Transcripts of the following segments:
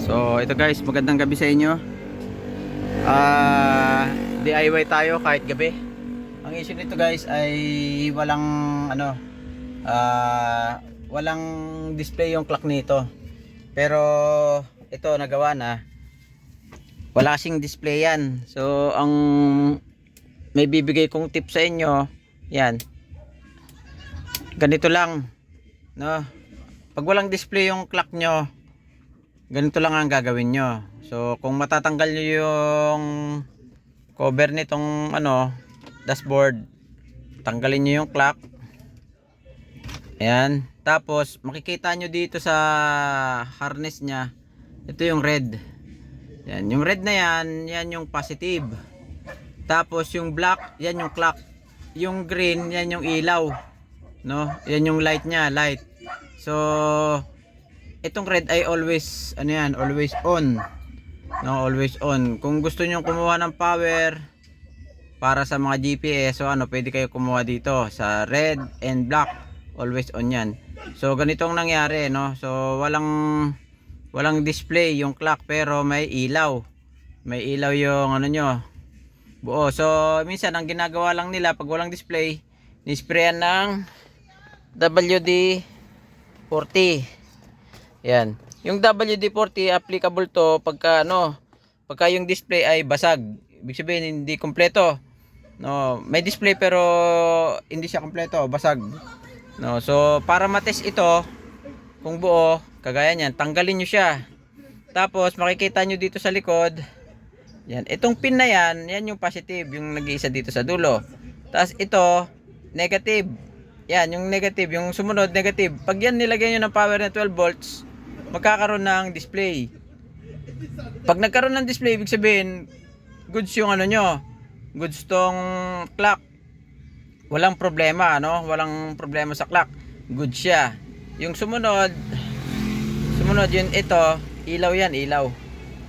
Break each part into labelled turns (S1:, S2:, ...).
S1: So ito guys, magandang gabi sa inyo. DIY tayo kahit gabi. Ang issue nito guys ay walang ano, walang display yung clock nito. Pero ito nagawa na. Wala kasing display yan. So ang may bibigay kong tip sa inyo, yan. Ganito lang, no? Pag walang display yung clock nyo, ganito lang ang gagawin nyo. So kung matatanggal nyo yung cover nitong ano, dashboard, tanggalin nyo yung clock. Ayan. Tapos makikita nyo dito sa harness nya, ito yung red. Yan, yung red na yan, yan yung positive. Tapos yung black, yan yung clock. Yung green, yan yung ilaw, no? Yan yung light nya, light. So itong red ay always ano yan, always on. No, always on. Kung gusto niyo kumuha ng power para sa mga GPS, so ano, pwede kayo kumuha dito sa red and black. Always on yan. So ganitong nangyari, no? So walang display yung clock pero may ilaw. May ilaw yung ano nyo, buo. So minsan ang ginagawa lang nila pag walang display, nisprayan ng WD-40. Yan. Yung WD-40 applicable to pagka ano, pagka yung display ay basag. Ibig sabihin hindi kompleto. No, may display pero hindi siya kompleto, basag. No, so para matest ito kung buo, kagaya niyan, tanggalin niyo siya. Tapos makikita niyo dito sa likod. Yan, itong pin na yan, yan yung positive, yung nag-iisa dito sa dulo. Tapos ito, negative. Yan, yung negative, yung sumunod negative. Pag yan nilagay niyo ng power na 12 volts, magkakaroon ng display. Pag nagkaroon ng display, ibig sabihin goods yung ano nyo, goods tong clock. Walang problema, no? Walang problema sa clock, good siya. Yung sumunod yun, ito ilaw, yan ilaw.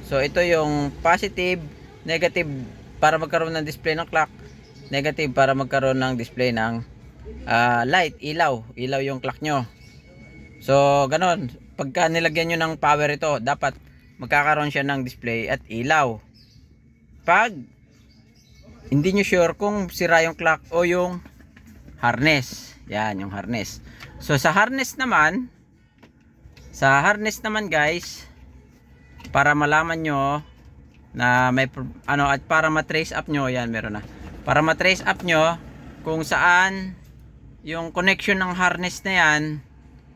S1: So ito yung positive, negative para magkaroon ng display ng clock, negative para magkaroon ng display ng light, ilaw yung clock nyo. So ganon, pagka nilagyan nyo ng power ito, dapat magkakaroon siya ng display at ilaw. Pag hindi nyo sure kung sira yung clock o yung harness, yan yung harness. So sa harness naman guys, para malaman nyo na may ano, at para ma-trace up nyo, yan meron na, para ma-trace up nyo kung saan yung connection ng harness na yan,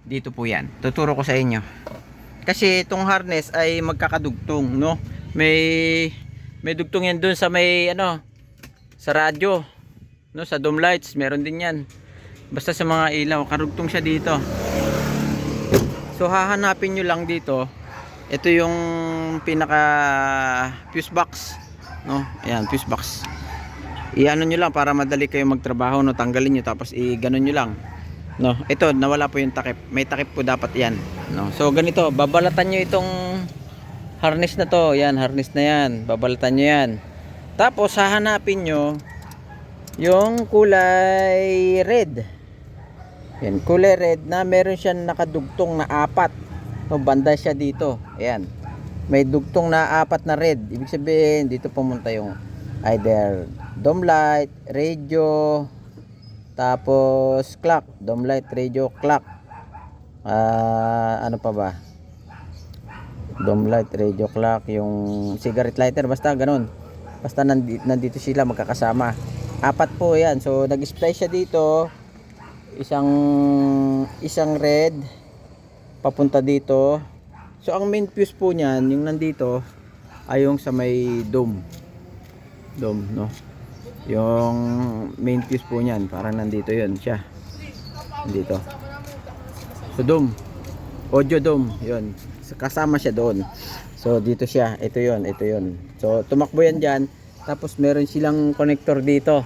S1: dito po yan, tuturo ko sa inyo. Kasi itong harness ay magkakadugtong, no? May dugtong yan dun sa may ano, sa radyo, no? Sa dome lights meron din yan, basta sa mga ilaw karugtong siya dito. So hahanapin nyo lang dito, ito yung pinaka fuse box, no? Ayan, fuse box. Iano nyo lang para madali kayo magtrabaho, no? Tanggalin nyo tapos i-ganon nyo lang, no? Ito nawala po yung takip, may takip po dapat yan, no? So ganito, babalatan nyo itong harness na to, yan, harness na yan, babalatan nyo yan. Tapos hahanapin nyo yung kulay red, yan, kulay red na meron siyang nakadugtong na apat, no? Banda siya dito, ayan, may dugtong na apat na red. Ibig sabihin dito pumunta yung either dome light, radio, tapos clock, dome light, radio, clock, ano pa ba, dome light, radio, clock, yung cigarette lighter, basta ganun, basta nandito sila magkakasama, apat po yan. So nag-splice siya dito, isang red papunta dito. So ang main fuse po niyan, yung nandito ay yung sa may dome, no? Yung main fuse po niyan, parang nandito yun siya, dito. So dome, audio dome, yun, kasama siya doon. So dito siya, ito yun. So tumakbo yan dyan. Tapos meron silang connector dito,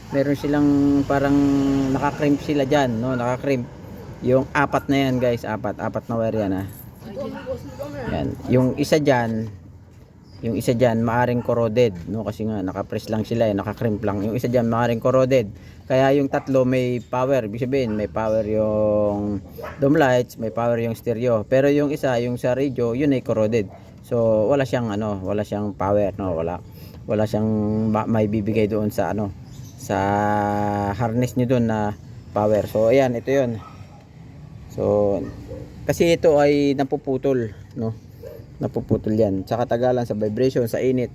S1: meron silang parang nakakrimp sila dyan, no? Nakakrimp yung apat na yan guys, apat na wire yan, ha? Yan, yung isa dyan maaring corroded, no? Kasi nga nakapress lang sila, nakakrimp lang. Yung isa dyan maaring corroded, kaya yung tatlo may power. Ibig sabihin may power yung dome lights, may power yung stereo, pero yung isa, yung sa radio, yun ay corroded. So wala siyang wala siyang power, no, wala siyang may bibigay doon sa sa harness niyo doon na power. So ayan, ito 'yon. So kasi ito ay napuputol, no? Napuputol 'yan. Sa katagalan, sa vibration, sa init,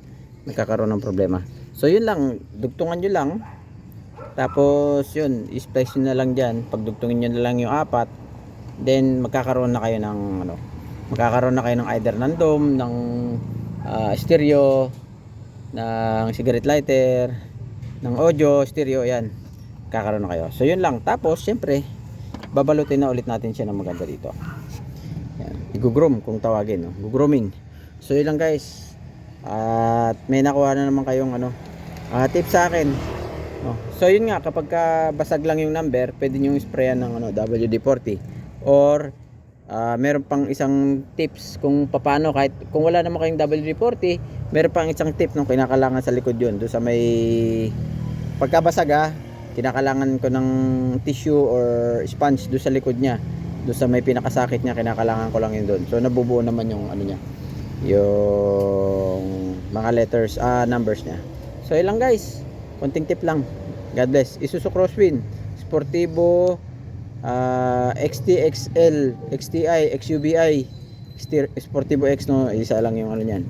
S1: nagkakaroon ng problema. So yun lang, dugtungan niyo lang. Tapos yun, i-splice nyo na lang diyan. Pagdugtungin niyo na lang yung apat, then magkakaroon na kayo ng magkakaroon na kayo ng either ng dome, ng stereo, ng cigarette lighter, ng audio, stereo, yan. Magkakaroon na kayo. So yun lang. Tapos syempre, babalutin na ulit natin siya ng maganda dito. Yan. I-groom kung tawagin, no? Grooming. So yun lang guys. At may nakuha na naman kayong tip sa akin. No? So yun nga, kapag basag lang yung number, pwede nyo sprayan ng WD-40. Or meron pang isang tips kung paano, kahit kung wala naman kayong WD-40, meron pang isang tip nung kinakalangan sa likod yun. Doon sa may pagkabasag, kinakalangan ko ng tissue or sponge doon sa likod niya. Doon sa may pinakasakit niya, kinakalangan ko lang yun doon. So nabubuo naman yung niya, yung mga letters, numbers niya. So ilang guys, konting tip lang. God bless. Isuzu Crosswind Sportivo, XT, XL, XTI, XUBI, Sportivo X, no, isa lang yung niyan,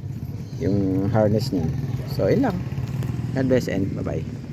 S1: yung harness niyan. So yun lang. God bless and bye bye.